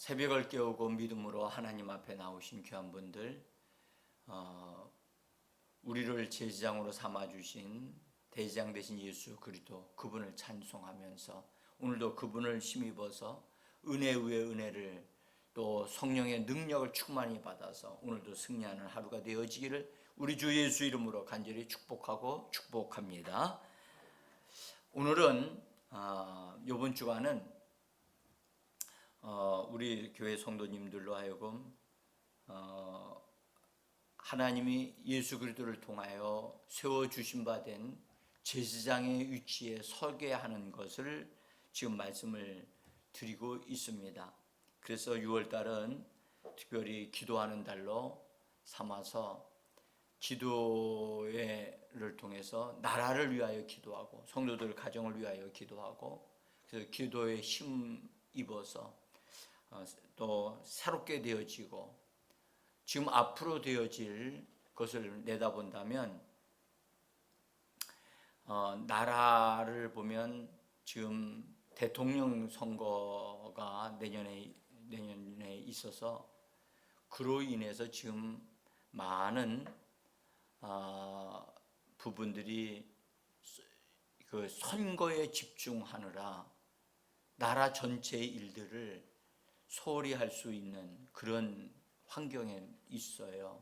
새벽을 깨우고 믿음으로 하나님 앞에 나오신 귀한 분들, 우리를 제사장으로 삼아주신 대제사장 되신 예수 그리스도, 그분을 찬송하면서 오늘도 그분을 힘입어서 은혜 위에 은혜를, 또 성령의 능력을 충만히 받아서 오늘도 승리하는 하루가 되어지기를 우리 주 예수 이름으로 간절히 축복하고 축복합니다. 오늘은 이번 주간은 우리 교회 성도님들로 하여금 하나님이 예수 그리스도를 통하여 세워주신 바 된 제사장의 위치에 서게 하는 것을 지금 말씀을 드리고 있습니다. 그래서 6월달은 특별히 기도하는 달로 삼아서 기도를 통해서 나라를 위하여 기도하고 성도들 가정을 위하여 기도하고, 그래서 기도에 힘입어서 또 새롭게 되어지고 지금 앞으로 되어질 것을 내다본다면, 나라를 보면 지금 대통령 선거가 내년에 있어서 그로 인해서 지금 많은 부분들이 그 선거에 집중하느라 나라 전체의 일들을 소홀히 할 수 있는 그런 환경에 있어요.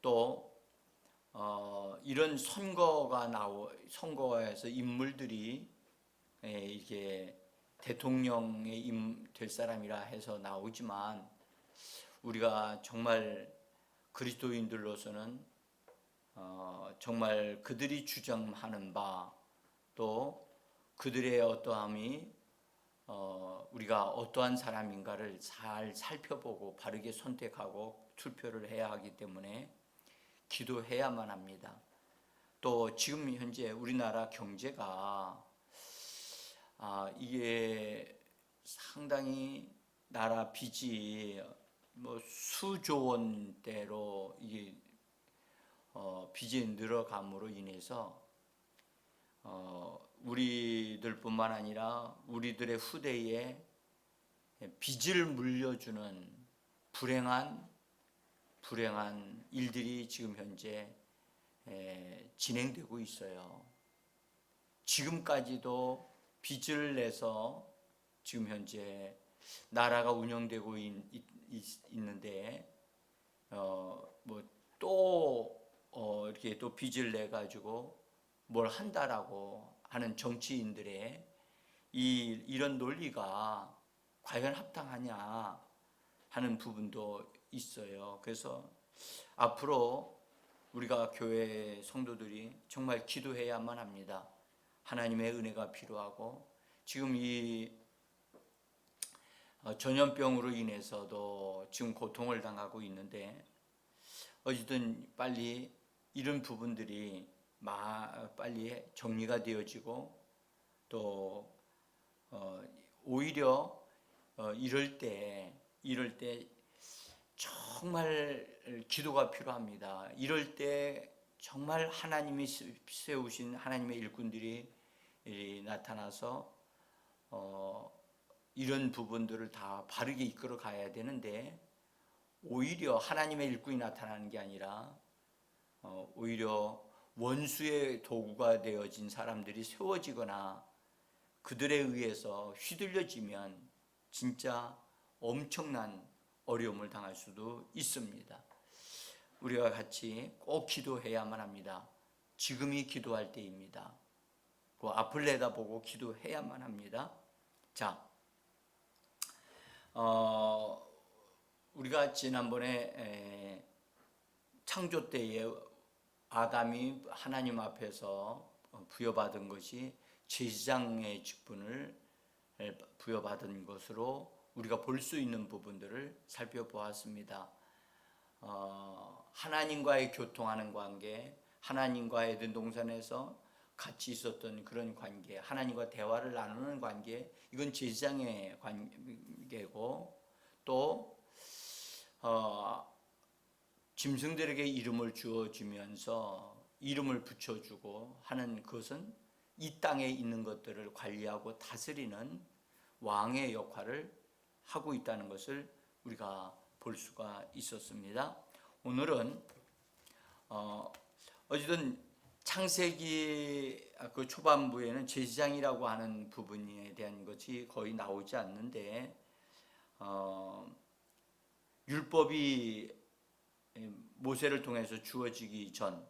또 이런 선거에서 인물들이 이게 대통령에 될 사람이라 해서 나오지만, 우리가 정말 그리스도인들로서는 정말 그들이 주장하는 바, 또 그들의 어떠함이 우리가 어떠한 사람인가를 잘 살펴보고 바르게 선택하고 투표를 해야 하기 때문에 기도해야만 합니다. 또 지금 현재 우리나라 경제가 이게 상당히 나라 빚이 수조 원대로 이게 빚이 늘어감으로 인해서 우리들뿐만 아니라 우리들의 후대에 빚을 물려주는 불행한 일들이 지금 현재 진행되고 있어요. 지금까지도 빚을 내서 지금 현재 나라가 운영되고 있는데 이렇게 또 빚을 내 가지고 뭘 한다라고 하는 정치인들의 이런 논리가 과연 합당하냐 하는 부분도 있어요. 그래서 앞으로 우리가 교회 성도들이 정말 기도해야만 합니다. 하나님의 은혜가 필요하고, 지금 이 전염병으로 인해서도 지금 고통을 당하고 있는데, 어쨌든 빨리 이런 부분들이 빨리 정리가 되어지고, 또 오히려 이럴 때 정말 기도가 필요합니다. 이럴 때 정말 하나님이 세우신 하나님의 일꾼들이 나타나서 이런 부분들을 다 바르게 이끌어 가야 되는데, 오히려 하나님의 일꾼이 나타나는 게 아니라 오히려 원수의 도구가 되어진 사람들이 세워지거나 그들에 의해서 휘둘려지면 진짜 엄청난 어려움을 당할 수도 있습니다. 우리가 같이 꼭 기도해야만 합니다. 지금이 기도할 때입니다. 그 앞을 내다보고 기도해야만 합니다. 자, 우리가 지난번에 창조 때에 아담이 하나님 앞에서 부여받은 것이 제사장의 직분을 부여받은 것으로 우리가 볼 수 있는 부분들을 살펴보았습니다. 하나님과의 교통하는 관계, 하나님과 에덴 동산에서 같이 있었던 그런 관계, 하나님과 대화를 나누는 관계, 이건 제사장의 관계고, 또 짐승들에게 이름을 주어주면서 이름을 붙여주고 하는 것은 이 땅에 있는 것들을 관리하고 다스리는 왕의 역할을 하고 있다는 것을 우리가 볼 수가 있었습니다. 오늘은 어쨌든 창세기 그 초반부에는 제사장이라고 하는 부분에 대한 것이 거의 나오지 않는데 율법이 모세를 통해서 주어지기 전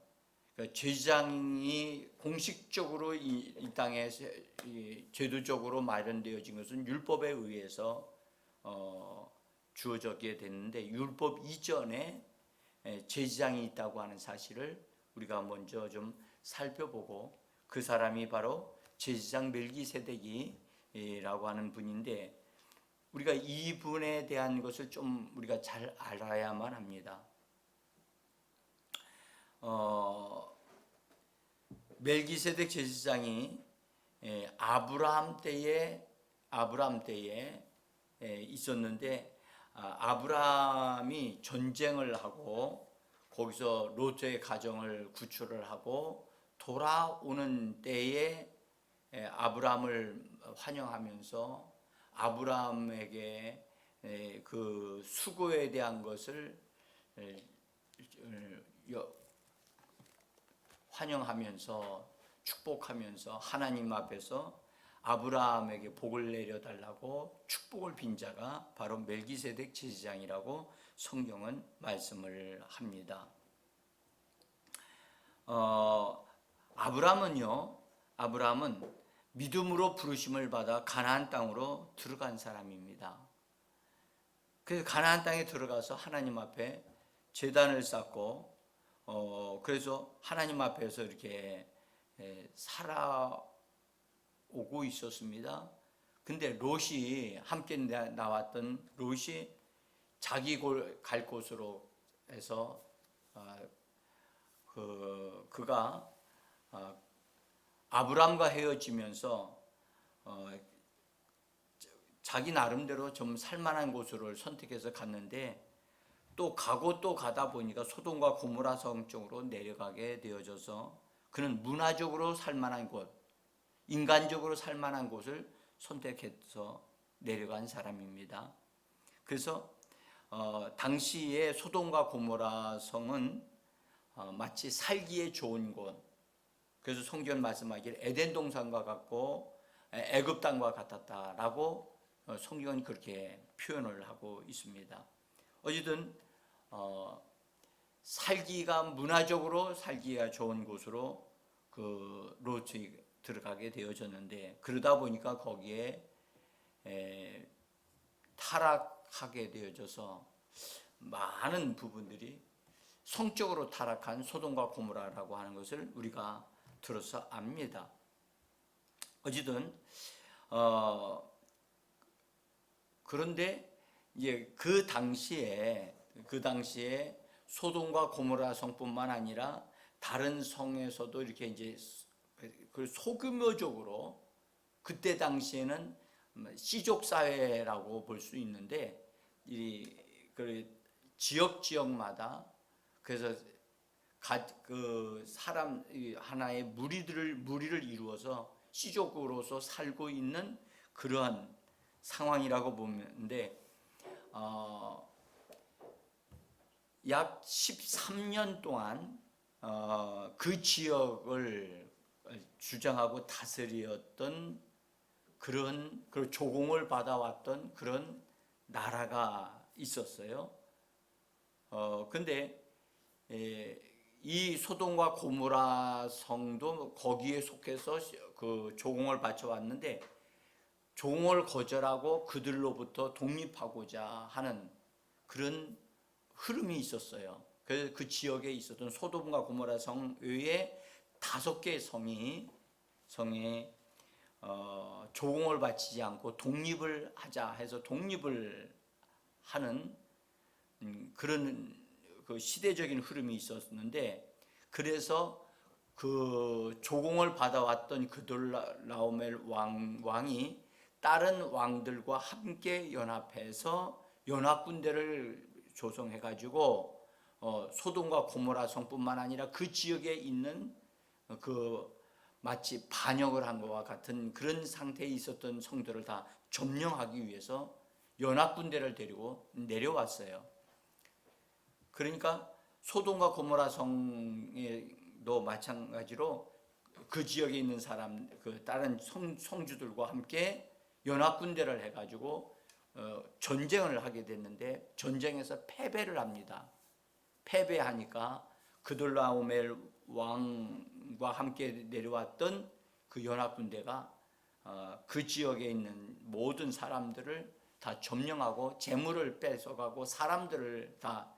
그러니까 제사장이 공식적으로 이 땅에 제도적으로 마련되어진 것은 율법에 의해서 주어지게 됐는데 율법 이전에 제사장이 있다고 하는 사실을 우리가 먼저 좀 살펴보고 그 사람이 바로 제사장 멜기세덱이라고 하는 분인데 우리가 이 분에 대한 것을 좀 우리가 잘 알아야만 합니다. 멜기세덱 제사장이 아브라함 때에 있었는데 아브라함이 전쟁을 하고 거기서 롯의 가정을 구출을 하고 돌아오는 때에 아브라함을 환영하면서 아브라함에게 그 수고에 대한 것을 환영하면서 축복하면서 하나님 앞에서 아브라함에게 복을 내려달라고 축복을 빈 자가 바로 멜기세덱 제사장이라고 성경은 말씀을 합니다. 아브라함은 믿음으로 부르심을 받아 가나안 땅으로 들어간 사람입니다. 그래서 가나안 땅에 들어가서 하나님 앞에 제단을 쌓고 그래서 하나님 앞에서 이렇게 살아오고 있었습니다. 근데 롯이 함께 나왔던 롯이 자기 갈 곳으로 해서 그가 아브람과 헤어지면서 자기 나름대로 좀 살만한 곳으로 선택해서 갔는데 또 가고 또 가다 보니까 소돔과 고모라 성 쪽으로 내려가게 되어져서 그는 문화적으로 살만한 곳, 인간적으로 살만한 곳을 선택해서 내려간 사람입니다. 그래서 당시에 소돔과 고모라 성은 마치 살기에 좋은 곳, 그래서 성경 말씀하기를 에덴 동산과 같고 애굽 땅과 같았다라고 성경은 그렇게 표현을 하고 있습니다. 어쨌든 문화적으로 살기가 좋은 곳으로 그 롯이 들어가게 되어졌는데 그러다 보니까 거기에 타락하게 되어져서 많은 부분들이 성적으로 타락한 소돔과 고모라라고 하는 것을 우리가 들어서 압니다. 어쨌든 그런데 이제 그 당시에 소돔과 고모라 성뿐만 아니라 다른 성에서도 이렇게 이제 그 소규모적으로 그때 당시에는 씨족 사회라고 볼 수 있는데 그 지역마다 그래서 그 사람 하나의 무리를 이루어서 씨족으로서 살고 있는 그러한 상황이라고 보는데 약 13년 동안 그 지역을 주장하고 다스렸던 그런 조공을 받아왔던 그런 나라가 있었어요. 근데 이 소돔과 고모라 성도 거기에 속해서 그 조공을 바쳐왔는데 조공을 거절하고 그들로부터 독립하고자 하는 그런 흐름이 있었어요. 그래서 그 지역에 있었던 소돔과 고모라 성 외에 5개의 성에 조공을 바치지 않고 독립을 하자 해서 독립을 하는 그런 그 시대적인 흐름이 있었는데 그래서 그 조공을 받아왔던 그돌라오멜 왕이 다른 왕들과 함께 연합해서 연합군대를 조성해가지고 소돔과 고모라 성뿐만 아니라 그 지역에 있는 그 마치 반역을 한 것과 같은 그런 상태에 있었던 성들을 다 점령하기 위해서 연합 군대를 데리고 내려왔어요. 그러니까 소돔과 고모라 성에도 마찬가지로 그 지역에 있는 사람, 그 다른 성주들과 함께 연합 군대를 해가지고 전쟁을 하게 됐는데 전쟁에서 패배를 합니다. 패배하니까 그돌라오멜 왕과 함께 내려왔던 그 연합 군대가 그 지역에 있는 모든 사람들을 다 점령하고 재물을 뺏어가고 사람들을 다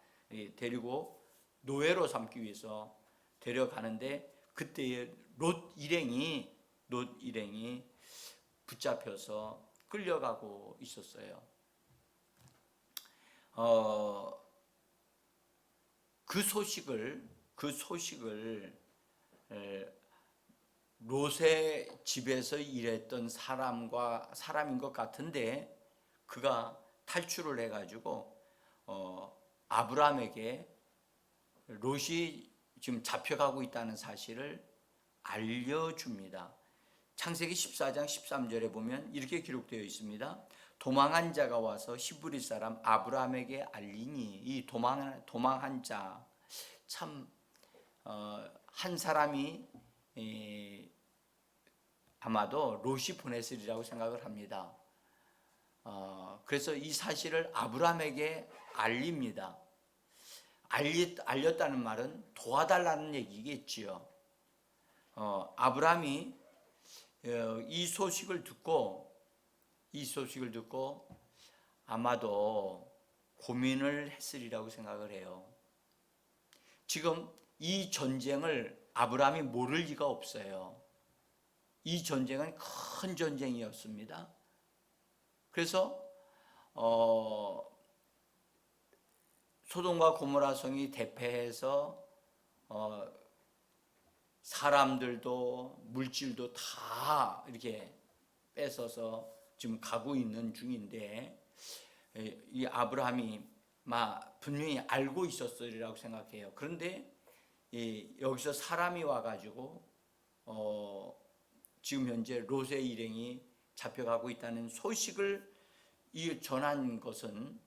데리고 노예로 삼기 위해서 데려가는데 그때에 롯 일행이 붙잡혀서 끌려가고 있었어요. 그 소식을 롯의 집에서 일했던 사람인 것 같은데 그가 탈출을 해가지고 아브라함에게 롯이 지금 잡혀가고 있다는 사실을 알려줍니다. 창세기 14장 13절에 보면 이렇게 기록되어 있습니다. 도망한 자가 와서 히브리 사람 아브라함에게 알리니, 이 도망한 자, 참 한 사람이 아마도 롯이 보냈으리라고 생각을 합니다. 그래서 이 사실을 아브라함에게 알립니다. 알렸다는 말은 도와달라는 얘기겠지요. 아브라함이 이 소식을 듣고 아마도 고민을 했으리라고 생각을 해요. 지금 이 전쟁을 아브라함이 모를 리가 없어요. 이 전쟁은 큰 전쟁이었습니다. 그래서 소돔과 고모라 성이 대패해서 사람들도 물질도 다 이렇게 뺏어서 지금 가고 있는 중인데 이 아브라함이 분명히 알고 있었으리라고 생각해요. 그런데 여기서 사람이 와가지고 지금 현재 롯의 일행이 잡혀가고 있다는 소식을 전한 것은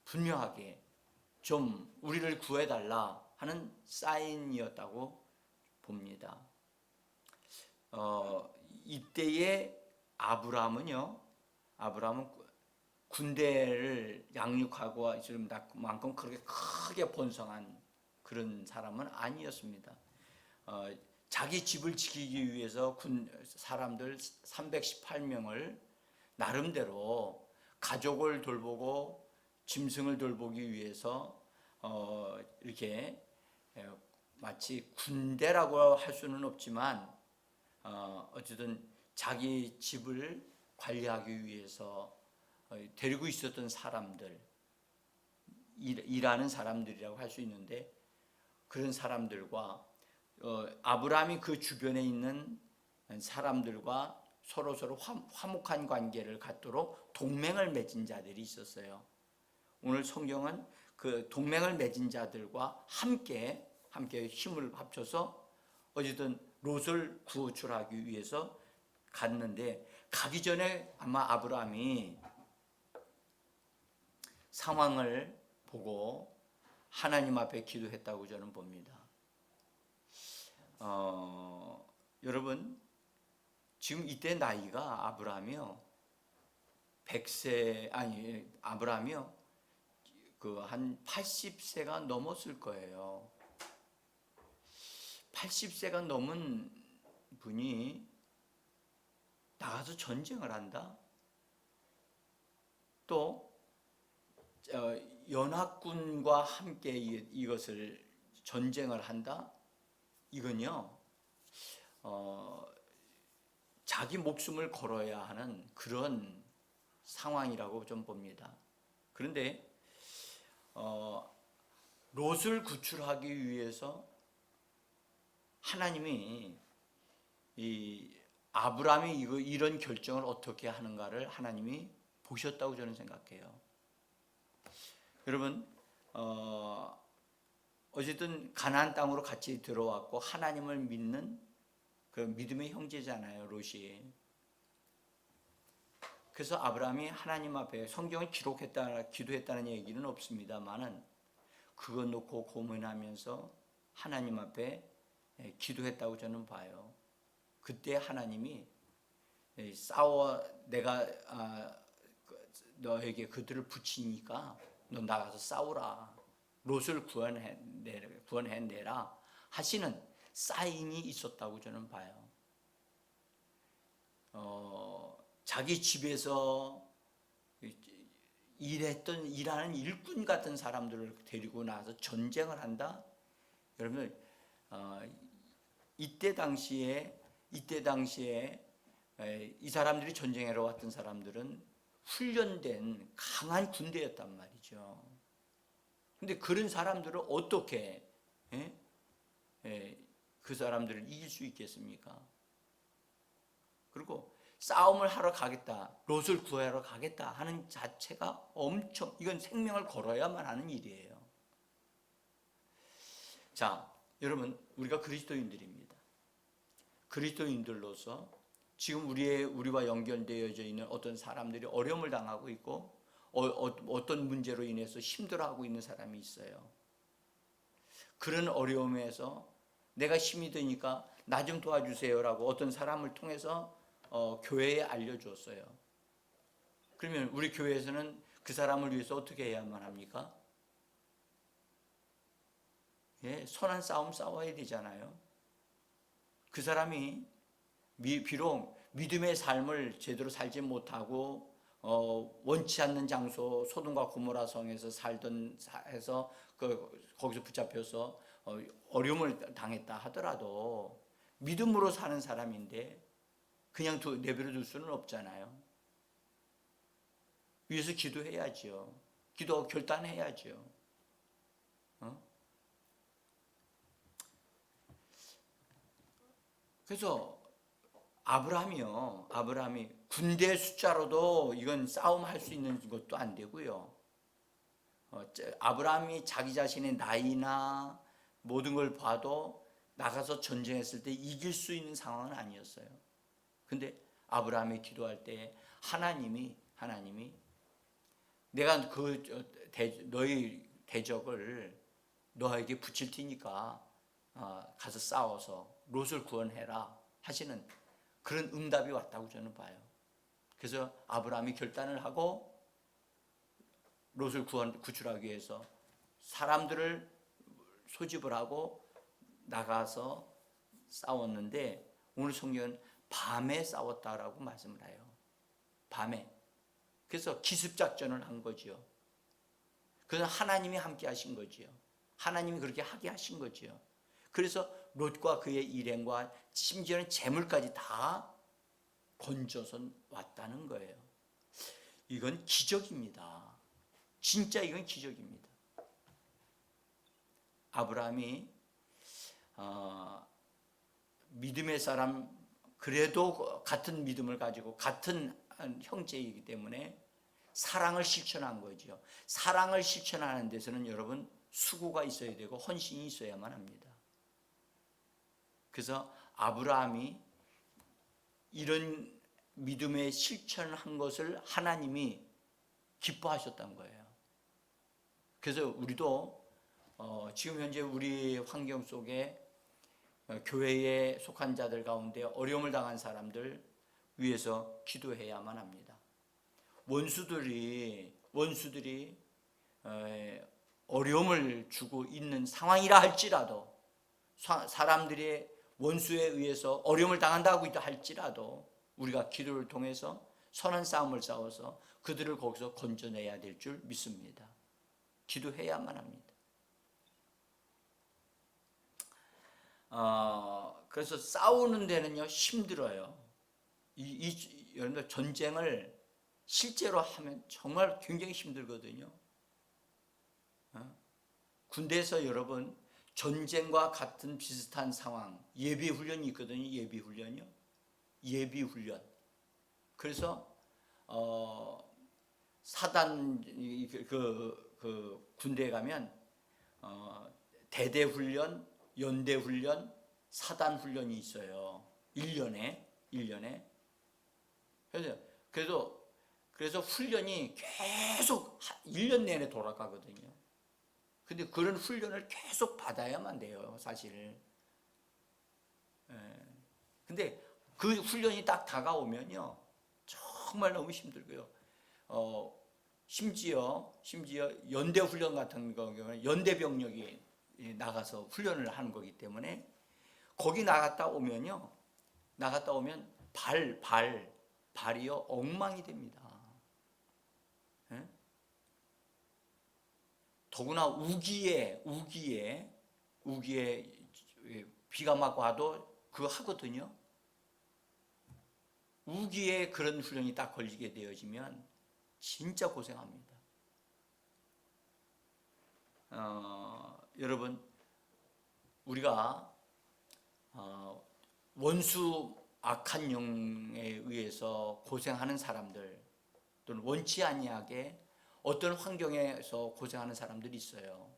분명하게 좀 우리를 구해달라 하는 사인이었다고 봅니다. 이때의 아브라함은 군대를 양육하고 지금 만큼 그렇게 크게 번성한 그런 사람은 아니었습니다. 자기 집을 지키기 위해서 사람들 318명을 나름대로 가족을 돌보고 짐승을 돌보기 위해서 이렇게 마치 군대라고 할 수는 없지만 어쨌든 자기 집을 관리하기 위해서 데리고 있었던 사람들, 일하는 사람들이라고 할 수 있는데 그런 사람들과 아브라함이 그 주변에 있는 사람들과 서로 화목한 관계를 갖도록 동맹을 맺은 자들이 있었어요. 오늘 성경은 그 동맹을 맺은 자들과 함께 힘을 합쳐서 어쨌든 롯을 구출하기 위해서 갔는데 가기 전에 아마 아브라함이 상황을 보고 하나님 앞에 기도했다고 저는 봅니다. 여러분 지금 이때 나이가 아브라함이요 100세 아브라함이요 그 한 80세가 넘었을 거예요. 80세가 넘은 분이 나가서 전쟁을 한다. 또 연합군과 함께 이것을 전쟁을 한다. 이건요 자기 목숨을 걸어야 하는 그런 상황이라고 좀 봅니다. 그런데 롯을 구출하기 위해서 하나님이 이 아브라함이 이런 결정을 어떻게 하는가를 하나님이 보셨다고 저는 생각해요. 여러분 어쨌든 가나안 땅으로 같이 들어왔고 하나님을 믿는 그 믿음의 형제잖아요, 롯이. 그래서 아브라함이 하나님 앞에 성경을 기록했다, 기도했다는 얘기는 없습니다만은 그거 놓고 고민하면서 하나님 앞에 기도했다고 저는 봐요. 그때 하나님이 내가 너에게 그들을 붙이니까 너 나가서 싸우라, 롯을 구원해내라 하시는 사인이 있었다고 저는 봐요. 자기 집에서 일하는 일꾼 같은 사람들을 데리고 나와서 전쟁을 한다. 여러분, 이때 당시에 이 사람들이 전쟁하러 왔던 사람들은 훈련된 강한 군대였단 말이죠. 근데 그런 사람들을 어떻게 그 사람들을 이길 수 있겠습니까? 그리고 싸움을 하러 가겠다, 롯을 구하러 가겠다 하는 자체가 이건 생명을 걸어야만 하는 일이에요. 자, 여러분, 우리가 그리스도인들입니다. 그리스도인들로서 지금 우리와 연결되어져 있는 어떤 사람들이 어려움을 당하고 있고 어떤 문제로 인해서 힘들어하고 있는 사람이 있어요. 그런 어려움에서 내가 힘이 드니까 나 좀 도와주세요라고 어떤 사람을 통해서 교회에 알려주었어요. 그러면 우리 교회에서는 그 사람을 위해서 어떻게 해야만 합니까? 선한 싸움 싸워야 되잖아요. 그 사람이 비록 믿음의 삶을 제대로 살지 못하고 원치 않는 장소 소돔과 고모라 성에서 살던 해서 거기서 붙잡혀서 어려움을 당했다 하더라도 믿음으로 사는 사람인데 그냥 내버려 둘 수는 없잖아요. 위에서 기도해야죠. 기도 결단해야죠. 그래서 아브라함이 군대 숫자로도 이건 싸움할 수 있는 것도 안 되고요. 아브라함이 자기 자신의 나이나 모든 걸 봐도 나가서 전쟁했을 때 이길 수 있는 상황은 아니었어요. 근데 아브라함이 기도할 때 하나님이 내가 너희 대적을 너에게 붙일 테니까 가서 싸워서 롯을 구원해라 하시는 그런 응답이 왔다고 저는 봐요. 그래서 아브라함이 결단을 하고 롯을 구출하기 위해서 사람들을 소집을 하고 나가서 싸웠는데 오늘 성경은 밤에 싸웠다라고 말씀을 해요. 밤에. 그래서 기습작전을 한 거지요. 그건 하나님이 함께 하신 거지요. 하나님이 그렇게 하게 하신 거지요. 그래서 롯과 그의 일행과 심지어는 재물까지 다 건져서 왔다는 거예요. 이건 기적입니다. 진짜 이건 기적입니다. 아브라함이 믿음의 사람, 그래도 같은 믿음을 가지고 같은 형제이기 때문에 사랑을 실천한 거죠. 사랑을 실천하는 데서는 여러분 수고가 있어야 되고 헌신이 있어야만 합니다. 그래서 아브라함이 이런 믿음의 실천한 것을 하나님이 기뻐하셨던 거예요. 그래서 우리도 지금 현재 우리 환경 속에 교회에 속한 자들 가운데 어려움을 당한 사람들 위해서 기도해야만 합니다. 원수들이 어려움을 주고 있는 상황이라 할지라도 사람들의 원수에 의해서 어려움을 당한다고 할지라도 우리가 기도를 통해서 선한 싸움을 싸워서 그들을 거기서 건져내야 될 줄 믿습니다. 기도해야만 합니다. 그래서 싸우는 데는요 힘들어요. 여러분들 전쟁을 실제로 하면 정말 굉장히 힘들거든요. 군대에서 여러분 전쟁과 같은 비슷한 상황 예비 훈련이 있거든요. 예비 훈련. 그래서 사단 그 군대에 가면 대대 훈련, 연대 훈련, 사단 훈련이 있어요. 1년에. 그래서 그래서 훈련이 계속 1년 내내 돌아가거든요. 근데 그런 훈련을 계속 받아야만 돼요, 사실. 근데 그 훈련이 딱 다가오면요, 정말 너무 힘들고요. 심지어 연대 훈련 같은 경우는 연대 병력이 나가서 훈련을 하는 거기 때문에 거기 나갔다 오면 발이요 엉망이 됩니다. 예? 더구나 우기에 비가 막 와도 그거 하거든요. 우기에 그런 훈련이 딱 걸리게 되어지면 진짜 고생합니다. 여러분, 우리가 원수 악한 영에 의해서 고생하는 사람들, 또는 원치 아니하게 어떤 환경에서 고생하는 사람들이 있어요.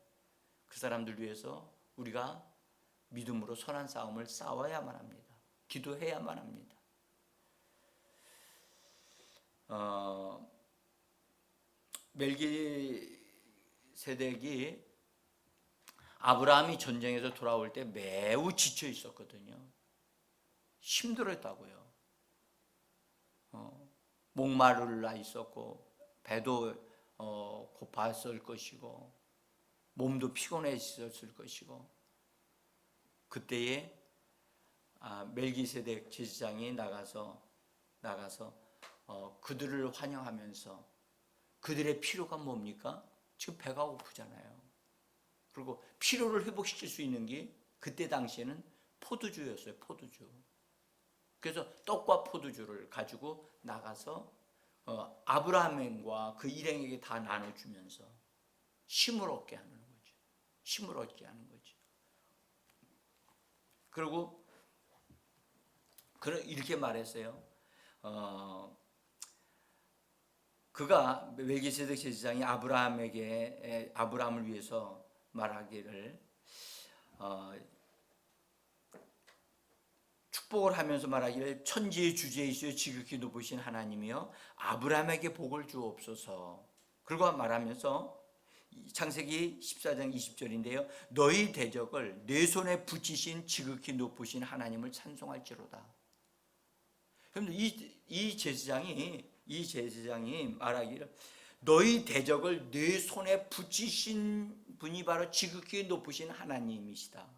그 사람들 위해서 우리가 믿음으로 선한 싸움을 싸워야만 합니다. 기도해야만 합니다. 멜기세덱이 아브라함이 전쟁에서 돌아올 때 매우 지쳐 있었거든요. 힘들었다고요. 목마르라 있었고 배도 고팠을 것이고 몸도 피곤했을 것이고, 그때에 멜기세덱 제사장이 나가서 그들을 환영하면서, 그들의 필요가 뭡니까? 지금 배가 고프잖아요. 그리고 피로를 회복시킬 수 있는 게 그때 당시에는 포도주였어요. 포도주. 그래서 떡과 포도주를 가지고 나가서 아브라함과 그 일행에게 다 나눠주면서 힘을 얻게 하는 거죠. 힘을 얻게 하는 거죠. 그리고 이렇게 말했어요. 그가 멜기세덱 제사장이 아브라함을 위해서 말하기를 축복을 하면서 말하기를 천지의 주제이시여 지극히 높으신 하나님이여 아브라함에게 복을 주옵소서. 그리고 말하면서 창세기 14장 20절인데요. 너희 대적을 내 손에 붙이신 지극히 높으신 하나님을 찬송할지로다. 그런데 이 제사장이 말하기를 너희 대적을 내 손에 붙이신 분이 바로 지극히 높으신 하나님이시다.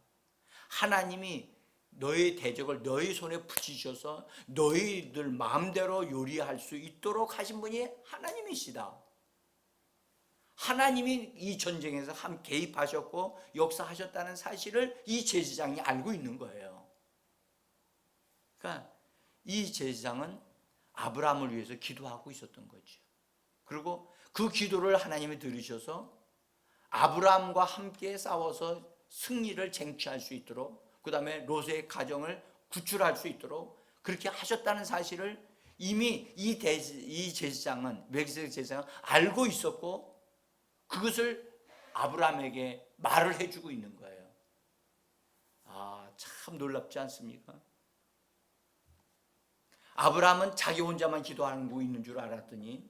하나님이 너희 대적을 너희 손에 붙이셔서 너희들 마음대로 요리할 수 있도록 하신 분이 하나님이시다. 하나님이 이 전쟁에서 개입하셨고 역사하셨다는 사실을 이 제사장이 알고 있는 거예요. 그러니까 이 제사장은 아브라함을 위해서 기도하고 있었던 거죠. 그리고 그 기도를 하나님이 들으셔서 아브라함과 함께 싸워서 승리를 쟁취할 수 있도록, 그 다음에 롯의 가정을 구출할 수 있도록 그렇게 하셨다는 사실을 이미 이 제사장은, 멜기세덱 제사장은 알고 있었고 그것을 아브라함에게 말을 해주고 있는 거예요. 참 놀랍지 않습니까? 아브라함은 자기 혼자만 기도하고 있는 줄 알았더니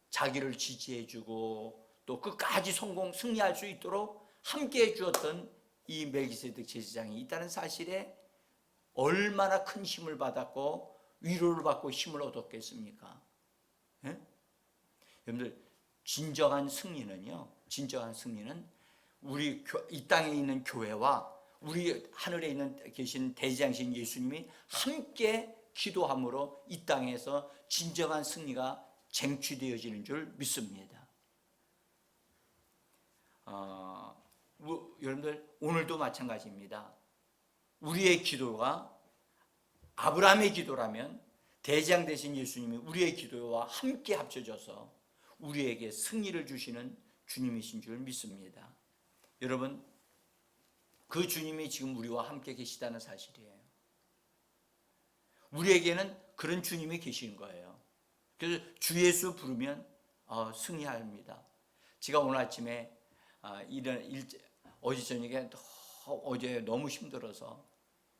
자기를 지지해주고 또 끝까지 승리할 수 있도록 함께 해주었던 이 멜기세덱 제사장이 있다는 사실에 얼마나 큰 힘을 받았고 위로를 받고 힘을 얻었겠습니까? 예? 여러분들, 진정한 승리는 우리 이 땅에 있는 교회와 우리 하늘에 계신 대장신 예수님이 함께 기도함으로 이 땅에서 진정한 승리가 쟁취되어지는 줄 믿습니다. 여러분들, 오늘도 마찬가지입니다. 우리의 기도가 아브라함의 기도라면 대장 되신 예수님이 우리의 기도와 함께 합쳐져서 우리에게 승리를 주시는 주님이신 줄 믿습니다. 여러분, 그 주님이 지금 우리와 함께 계시다는 사실이에요. 우리에게는 그런 주님이 계신 거예요. 그래서 주 예수 부르면 승리합니다. 제가 오늘 아침에 어제 저녁에 어제 너무 힘들어서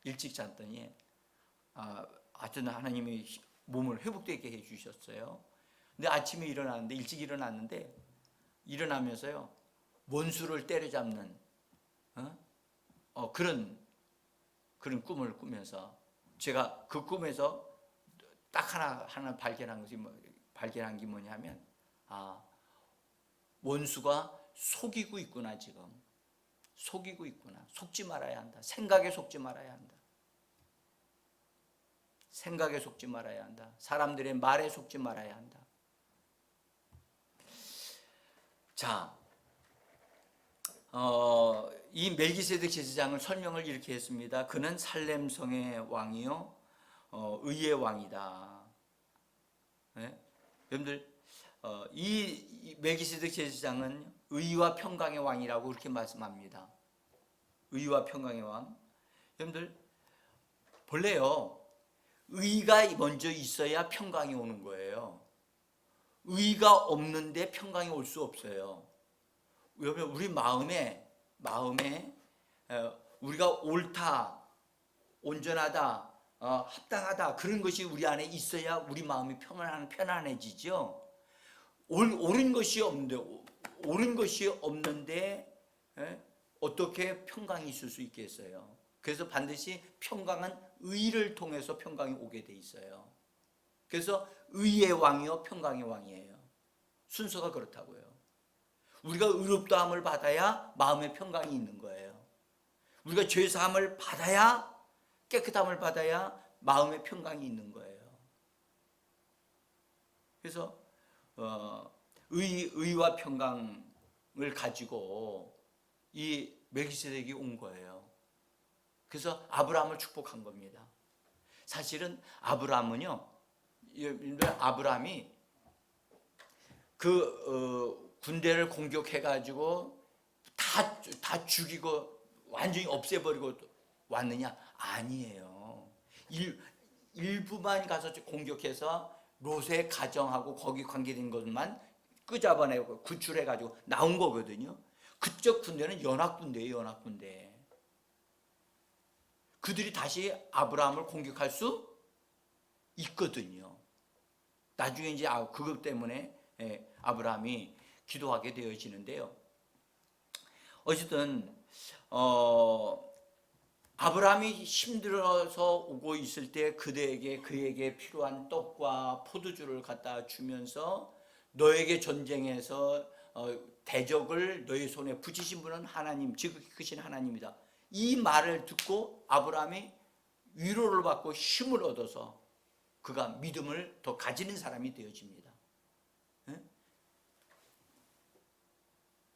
일찍 잤더니 하여튼 하나님이 몸을 회복되게 해주셨어요. 근데 아침에 일어났는데, 일찍 일어났는데, 일어나면서요 원수를 때려잡는 그런 꿈을 꾸면서, 제가 그 꿈에서 딱 하나 발견한 게 뭐냐면, 원수가 속이고 있구나. 지금 속이고 있구나. 속지 말아야 한다. 생각에 속지 말아야 한다. 생각에 속지 말아야 한다. 사람들의 말에 속지 말아야 한다. 자, 이 멜기세덱 제사장을 설명을 이렇게 했습니다. 그는 살렘성의 왕이요, 의의 왕이다. 네? 여러분들, 이 멜기세덱 제사장은 의와 평강의 왕이라고 그렇게 말씀합니다. 의와 평강의 왕. 여러분들, 본래요 의가 먼저 있어야 평강이 오는 거예요. 의가 없는데 평강이 올 수 없어요. 여러분, 우리 마음에 우리가 옳다, 온전하다, 합당하다, 그런 것이 우리 안에 있어야 우리 마음이 편안해지죠. 옳은 것이 없는데 어떻게 평강이 있을 수 있겠어요? 그래서 반드시 평강은 의를 통해서 평강이 오게 돼 있어요. 그래서 의의 왕이요 평강의 왕이에요. 순서가 그렇다고요. 우리가 의롭다함을 받아야 마음의 평강이 있는 거예요. 우리가 죄사함을 받아야, 깨끗함을 받아야 마음의 평강이 있는 거예요. 그래서 의와 평강을 가지고 이 멜기세덱이 온 거예요. 그래서 아브라함을 축복한 겁니다. 사실은 아브라함은요, 아브라함이 군대를 공격해가지고 다 죽이고 완전히 없애버리고 왔느냐? 아니에요. 일부만 가서 공격해서 롯의 가정하고 거기 관계된 것만 끄잡아내고 구출해가지고 나온 거거든요. 그쪽 군대는 연합군대예요, 연합군대. 그들이 다시 아브라함을 공격할 수 있거든요. 나중에 이제 그것 때문에 아브라함이 기도하게 되어지는데요. 어쨌든 아브라함이 힘들어서 오고 있을 때 그에게 필요한 떡과 포도주를 갖다 주면서, 너에게 전쟁에서 대적을 너의 손에 붙이신 분은 하나님, 지극히 크신 하나님이다. 이 말을 듣고 아브라함이 위로를 받고 힘을 얻어서 그가 믿음을 더 가지는 사람이 되어집니다.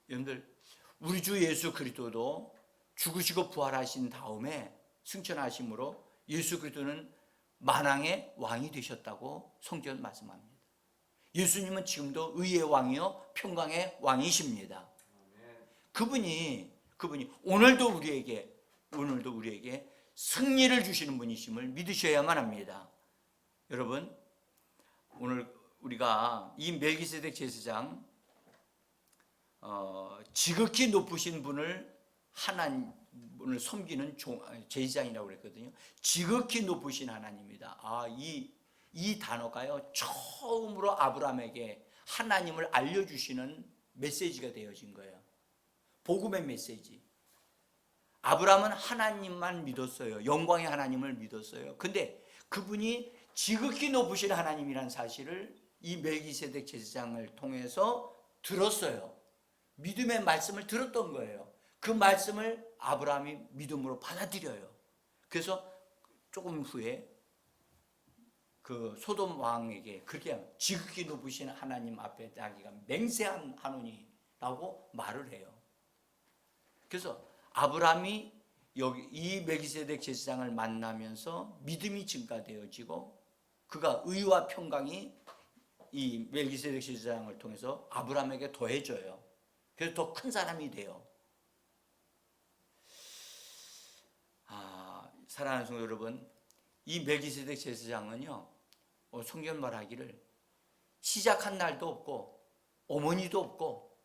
여러분들, 우리 주 예수 그리스도도 죽으시고 부활하신 다음에 승천하심으로 예수 그리스도는 만왕의 왕이 되셨다고 성경은 말씀합니다. 예수님은 지금도 의의 왕이요 평강의 왕이십니다. 그분이 오늘도 우리에게 승리를 주시는 분이심을 믿으셔야만 합니다. 여러분, 오늘 우리가 이 멜기세덱 제사장, 지극히 높으신 분을 하나님을 섬기는 제사장이라고 그랬거든요. 지극히 높으신 하나님이다. 이 단어가요 처음으로 아브라함에게 하나님을 알려주시는 메시지가 되어진 거예요. 복음의 메시지. 아브라함은 하나님만 믿었어요. 영광의 하나님을 믿었어요. 근데 그분이 지극히 높으신 하나님이라는 사실을 이 멜기세덱 제사장을 통해서 들었어요. 믿음의 말씀을 들었던 거예요. 그 말씀을 아브라함이 믿음으로 받아들여요. 그래서 조금 후에 그 소돔 왕에게 그렇게 지극히 높으신 하나님 앞에 자기가 맹세하노니라고 말을 해요. 그래서 아브라함이 여기 이 멜기세덱 제사장을 만나면서 믿음이 증가되어지고, 그가 의와 평강이 이 멜기세덱 제사장을 통해서 아브라함에게 더해져요. 그래서 더 큰 사람이 돼요. 사랑하는 성도 여러분, 이 멜기세덱 제사장은요, 성경 말하기를 시작한 날도 없고 어머니도 없고,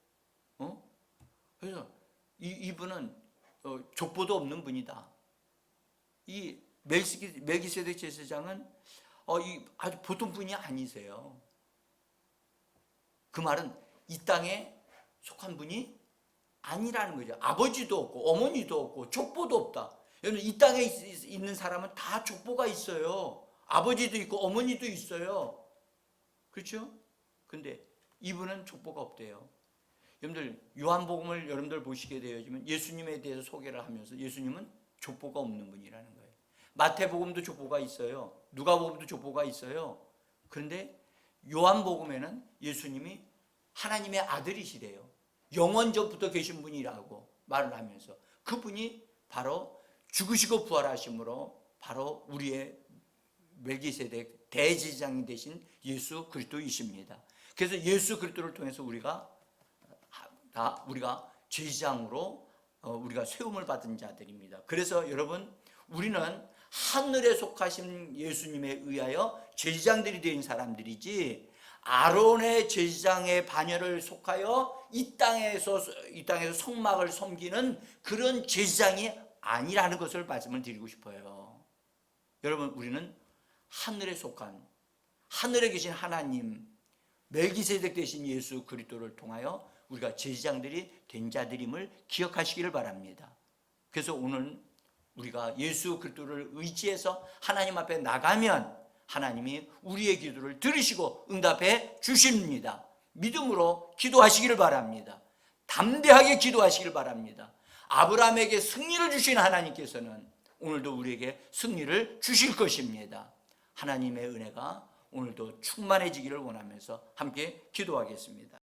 그래서 이분은 족보도 없는 분이다. 이 멜기세덱 제사장은 아주 보통 분이 아니세요. 그 말은 이 땅에 속한 분이 아니라는 거죠. 아버지도 없고 어머니도 없고 족보도 없다. 여러분, 이 땅에 있는 사람은 다 족보가 있어요. 아버지도 있고 어머니도 있어요. 그렇죠? 근데 이분은 족보가 없대요. 여러분들, 요한복음을 여러분들 보시게 되어지면 예수님에 대해서 소개를 하면서 예수님은 족보가 없는 분이라는 거예요. 마태복음도 족보가 있어요. 누가복음도 족보가 있어요. 그런데 요한복음에는 예수님이 하나님의 아들이시래요. 영원전부터 계신 분이라고 말을 하면서 그분이 바로 죽으시고 부활하심으로 바로 우리의 멜기세덱 대제사장이 되신 예수 그리스도이십니다. 그래서 예수 그리스도를 통해서 우리가 제사장으로 우리가 세움을 받은 자들입니다. 그래서 여러분, 우리는 하늘에 속하신 예수님에 의하여 제사장들이 된 사람들이지 아론의 제사장의 반열을 속하여 이 땅에서 성막을 섬기는 그런 제사장이 아니라는 것을 말씀을 드리고 싶어요. 여러분, 우리는 하늘에 속한, 하늘에 계신 하나님, 멜기세덱 되신 예수 그리스도를 통하여 우리가 제사장들이 된 자들임을 기억하시기를 바랍니다. 그래서 오늘 우리가 예수 그리스도를 의지해서 하나님 앞에 나가면 하나님이 우리의 기도를 들으시고 응답해 주십니다. 믿음으로 기도하시기를 바랍니다. 담대하게 기도하시기를 바랍니다. 아브라함에게 승리를 주신 하나님께서는 오늘도 우리에게 승리를 주실 것입니다. 하나님의 은혜가 오늘도 충만해지기를 원하면서 함께 기도하겠습니다.